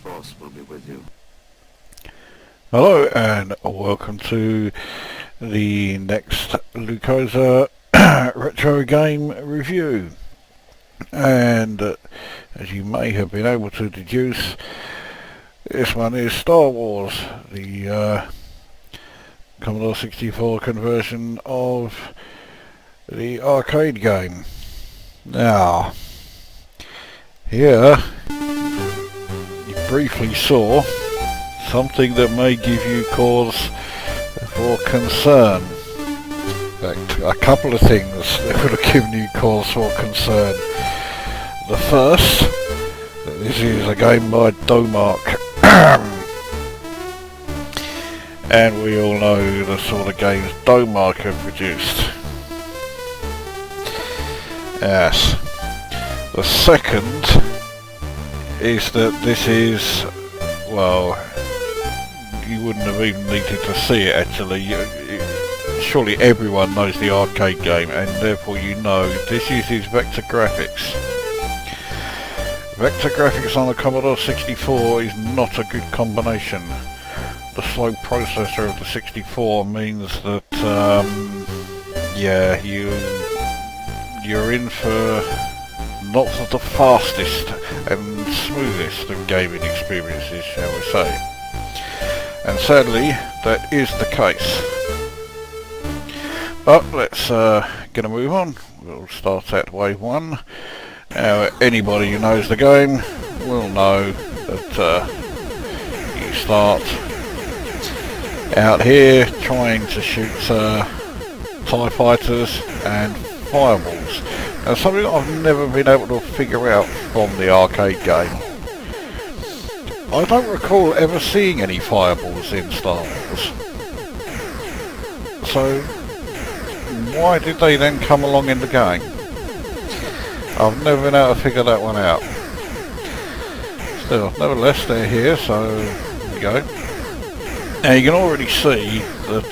Force will be with you. Hello and welcome to the next Lukozer retro game review. And as you may have been able to deduce, this one is Star Wars, the Commodore 64 conversion of the arcade game. Now, here you briefly saw something that may give you cause for concern. In fact, a couple of things that would have given you cause for concern. The first, that this is a game by Domark. And we all know the sort of games Domark have produced. Yes. The second is that this is, well, you wouldn't have even needed to see it actually. Surely everyone knows the arcade game, and therefore you know this uses vector graphics. Vector graphics on a Commodore 64 is not a good combination. The slow processor of the 64 means that, yeah, you're in for not the fastest and smoothest of gaming experiences, shall we say. And sadly, that is the case. But let's get a move on. We'll start at wave one. Now, anybody who knows the game will know that you start out here trying to shoot TIE fighters and fireballs. Now, something I've never been able to figure out from the arcade game. I don't recall ever seeing any fireballs in Star Wars. So, why did they then come along in the game? I've never been able to figure that one out. Still, nevertheless, they're here, so there you go. Now you can already see that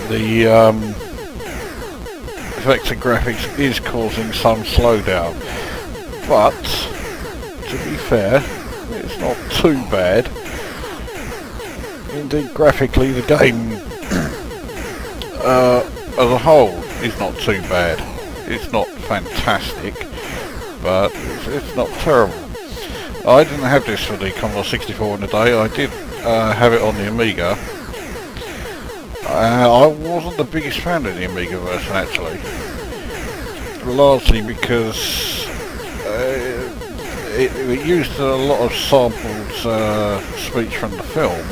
the vector graphics is causing some slowdown, but to be fair, it's not too bad. Indeed, graphically the game as a whole is not too bad. It's not fantastic, but it's not terrible. I didn't have this for the Commodore 64 in the day. I did have it on the Amiga. I wasn't the biggest fan of the Amiga version actually, largely because it used a lot of sampled speech from the film,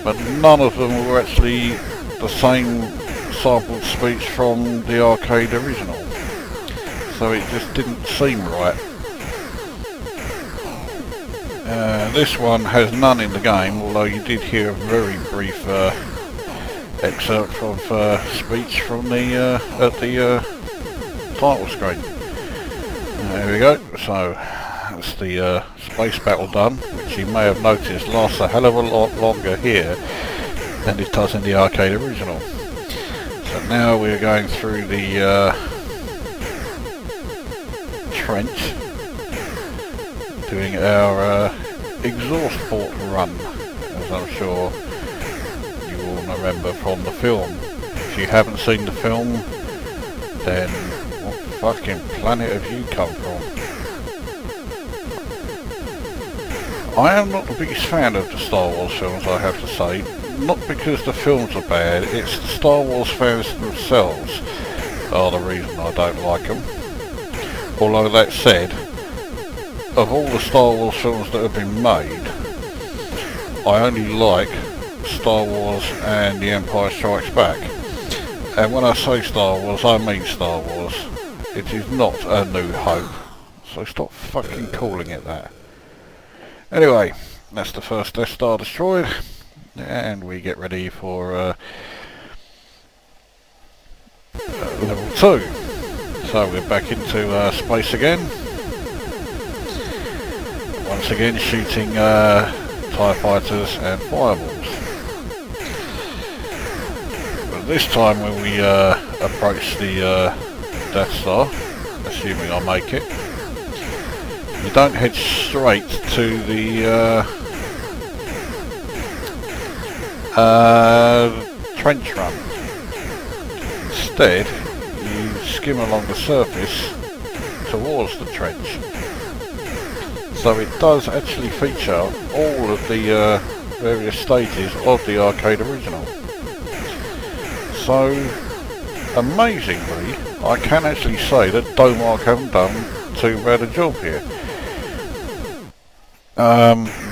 but none of them were actually the same sampled speech from the arcade original, so it just didn't seem right. This one has none in the game, although you did hear a very brief excerpt of speech from the at the title screen. There we go. So that's the space battle done, which you may have noticed lasts a hell of a lot longer here than it does in the arcade original. So now we're going through the trench, doing our exhaust port run, as I'm sure you all remember from the film. If you haven't seen the film, then what fucking planet have you come from? I am not the biggest fan of the Star Wars films, I have to say. Not because the films are bad, it's the Star Wars fans themselves are the reason I don't like them. Although that said, of all the Star Wars films that have been made, I only like Star Wars and The Empire Strikes Back. And when I say Star Wars, I mean Star Wars. It is not A New Hope, so stop fucking calling it that. Anyway, that's the first Death Star destroyed, and we get ready for level 2. So we're back into space again. Once again shooting TIE fighters and fireballs. But this time when we approach the Death Star, assuming I make it, you don't head straight to the trench run. Instead, you skim along the surface towards the trench. So it does actually feature all of the various stages of the arcade original. So, amazingly, I can actually say that Domark haven't done too bad a job here.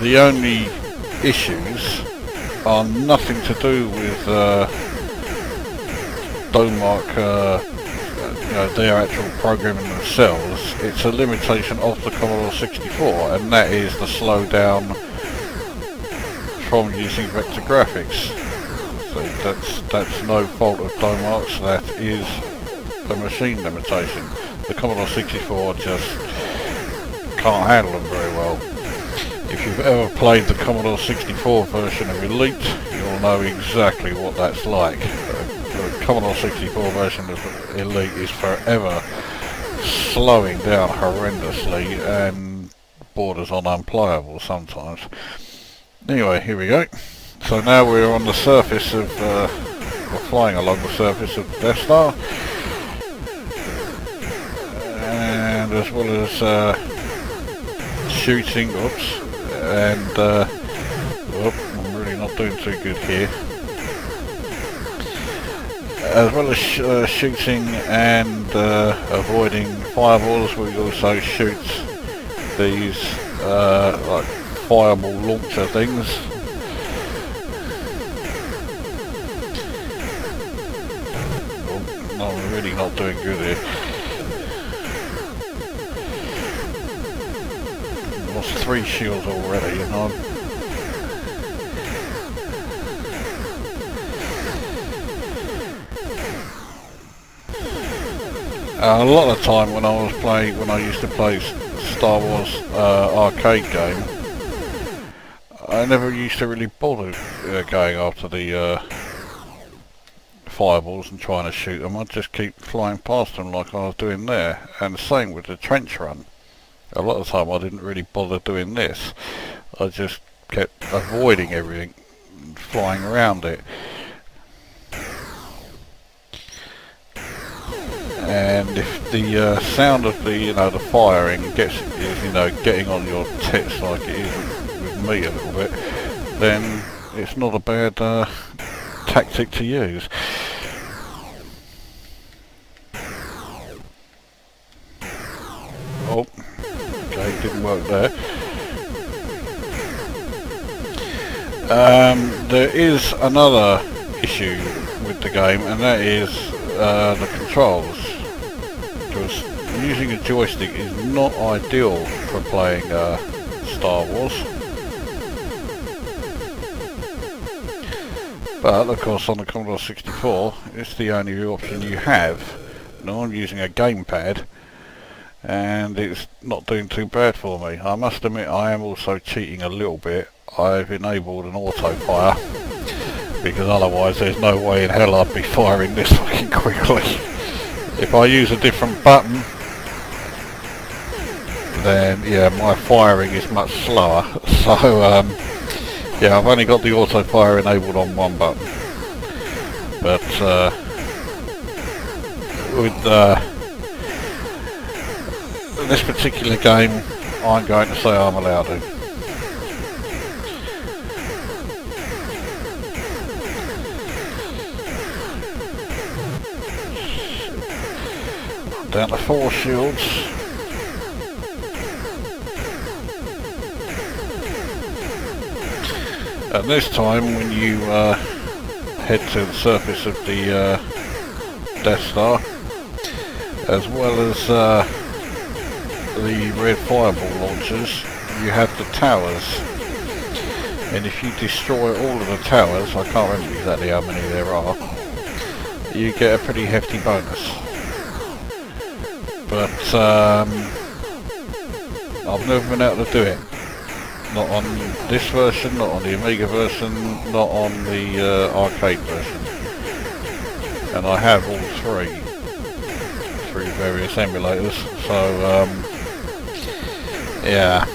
The only issues are nothing to do with Domark, their actual programming themselves. It's a limitation of the Commodore 64, and that is the slowdown from using vector graphics. So that's no fault of Domark's, that is a machine limitation. The Commodore 64 just can't handle them very well. If you've ever played the Commodore 64 version of Elite, you'll know exactly what that's like. The Commodore 64 version of Elite is forever slowing down horrendously and borders on unplayable sometimes. Anyway, here we go. So now we're on the surface of, we're flying along the surface of the Death Star, and as well as shooting, and I'm really not doing too good here. As well as shooting and avoiding fireballs, we also shoot these like fireball launcher things. Oh, no, I'm really not doing good here. Lost 3 shields already, and a lot of the time when I used to play Star Wars arcade game, I never used to really bother going after the fireballs and trying to shoot them. I'd just keep flying past them like I was doing there. And the same with the trench run. A lot of the time I didn't really bother doing this. I just kept avoiding everything, flying around it. And if the sound of the the firing is getting on your tits like it is with me a little bit, then it's not a bad tactic to use. Oh, okay, didn't work there. There is another issue with the game, and that is the controls. Because using a joystick is not ideal for playing Star Wars. But of course on the Commodore 64 it's the only option you have. Now I'm using a gamepad and it's not doing too bad for me. I must admit I am also cheating a little bit. I've enabled an auto fire because otherwise there's no way in hell I'd be firing this fucking quickly. If I use a different button, then yeah, my firing is much slower. So yeah, I've only got the auto fire enabled on one button. But with this particular game, I'm going to say I'm allowed to. Down to 4 shields. And this time when you head to the surface of the Death Star, as well as the red fireball launchers, you have the towers. And if you destroy all of the towers, I can't remember exactly how many there are, you get a pretty hefty bonus. But I've never been able to do it. Not on this version, not on the Amiga version, not on the arcade version. And I have all three through various emulators. So Yeah.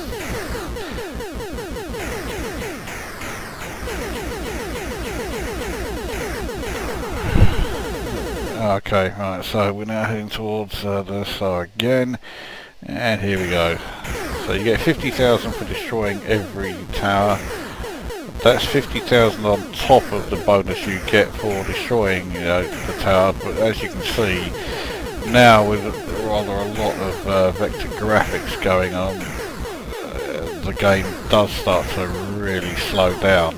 Okay, right, so we're now heading towards the star again, and here we go. So you get 50,000 for destroying every tower. That's 50,000 on top of the bonus you get for destroying, the tower. But as you can see, now with rather a lot of vector graphics going on, the game does start to really slow down.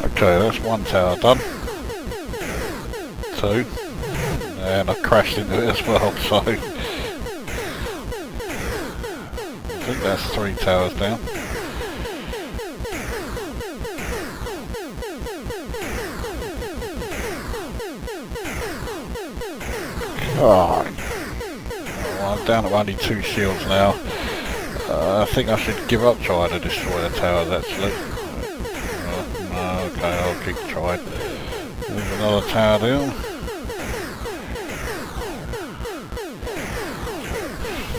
Okay, that's one tower done. Two. And I crashed into it as well, so... I think that's 3 towers down. Oh, well, I'm down to only 2 shields now. I think I should give up trying to destroy the towers actually. Okay, I'll keep trying. There's another tower down.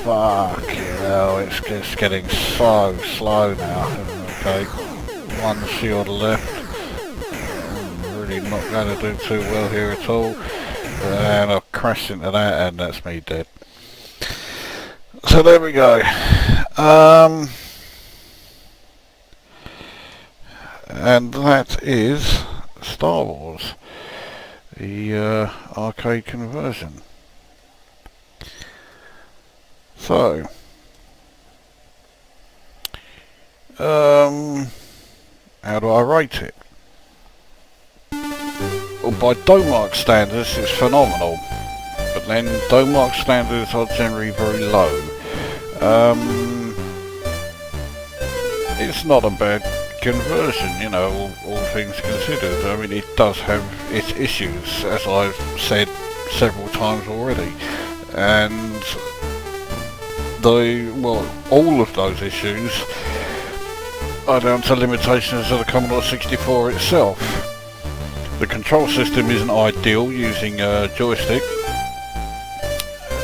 Fucking hell, it's getting so slow now. Okay, 1 shield left. I'm really not going to do too well here at all. And I've crashed into that, and that's me dead. So there we go. And that is Star Wars, the arcade conversion. So, how do I rate it? Well, by Domark standards, it's phenomenal, but then Domark standards are generally very low. It's not a bad conversion, all things considered. I mean, it does have its issues, as I've said several times already, and all of those issues are down to limitations of the Commodore 64 itself. The control system isn't ideal using a joystick,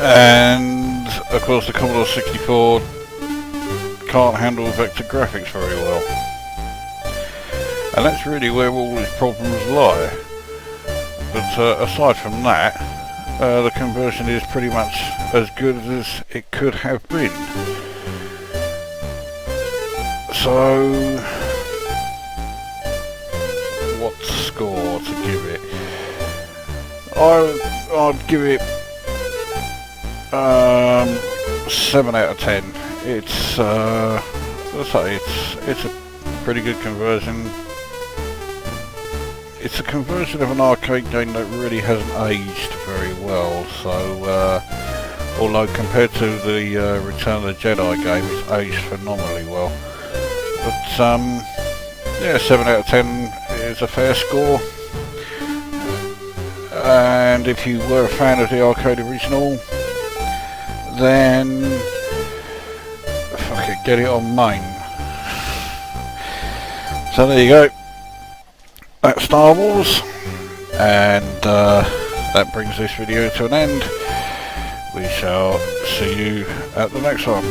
and of course the Commodore 64 can't handle vector graphics very well. And that's really where all these problems lie. But aside from that, the conversion is pretty much as good as it could have been. So, what score to give it? I'd give it 7 out of 10. It's it's a pretty good conversion. It's a conversion of an arcade game that really hasn't aged very well, so although compared to the Return of the Jedi game, it's aged phenomenally well. But yeah, 7 out of 10 is a fair score. And if you were a fan of the arcade original, then fuck it, get it on main. So there you go. That's Star Wars, and that brings this video to an end. We shall see you at the next one.